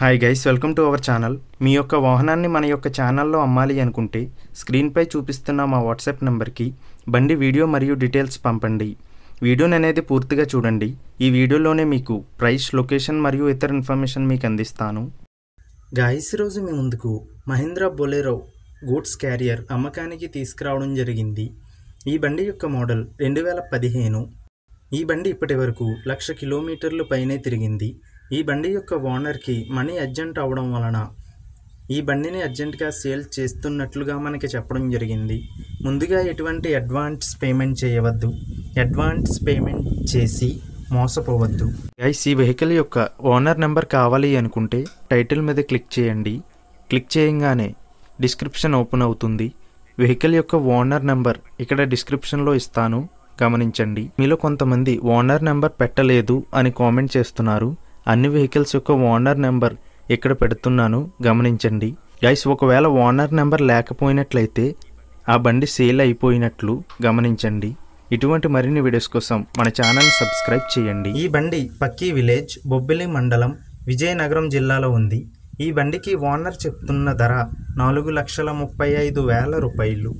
Hi guys, welcome to our channel. మీ యొక్క వాహనాన్ని మన యొక్క ఛానల్లో అమ్మాలి అనుకుంటే స్క్రీన్పై చూపిస్తున్న మా వాట్సాప్ నెంబర్కి బండి వీడియో మరియు డీటెయిల్స్ పంపండి. వీడియోని అనేది పూర్తిగా చూడండి. ఈ వీడియోలోనే మీకు ప్రైస్, లొకేషన్ మరియు ఇతర ఇన్ఫర్మేషన్ మీకు అందిస్తాను. గైస్, ఈరోజు మీ ముందుకు మహీంద్రా బొలెరో గూడ్స్ క్యారియర్ అమ్మకానికి తీసుకురావడం జరిగింది. ఈ బండి యొక్క మోడల్ 2015. ఈ బండి ఇప్పటి వరకు 1,00,000 కిలోమీటర్లు పైనే తిరిగింది. ఈ బండి యొక్క ఓనర్కి మనీ అర్జెంట్ అవడం వలన ఈ బండిని అర్జెంటుగా సేల్ చేస్తున్నట్లుగా మనకి చెప్పడం జరిగింది. ముందుగా ఎటువంటి అడ్వాన్స్ పేమెంట్ చేయవద్దు. అడ్వాన్స్ పేమెంట్ చేసి మోసపోవద్దు. గైస్, ఈ వెహికల్ యొక్క ఓనర్ నెంబర్ కావాలి అనుకుంటే టైటిల్ మీద క్లిక్ చేయండి. క్లిక్ చేయగానే డిస్క్రిప్షన్ ఓపెన్ అవుతుంది. వెహికల్ యొక్క ఓనర్ నెంబర్ ఇక్కడ డిస్క్రిప్షన్లో ఇస్తాను, గమనించండి. మీలో కొంతమంది ఓనర్ నెంబర్ పెట్టలేదు అని కామెంట్ చేస్తున్నారు. అన్ని వెహికల్స్ యొక్క ఓనర్ నెంబర్ ఇక్కడ పెడుతున్నాను, గమనించండి. గైస్, ఒకవేళ ఓనర్ నెంబర్ లేకపోయినట్లయితే ఆ బండి సేల్ అయిపోయినట్లు గమనించండి. ఇటువంటి మరిన్ని వీడియోస్ కోసం మన ఛానల్ని సబ్స్క్రైబ్ చేయండి. ఈ బండి పక్కీ విలేజ్, బొబ్బిలి మండలం, విజయనగరం జిల్లాలో ఉంది. ఈ బండికి ఓనర్ చెప్తున్న ధర 4,35,000 రూపాయలు.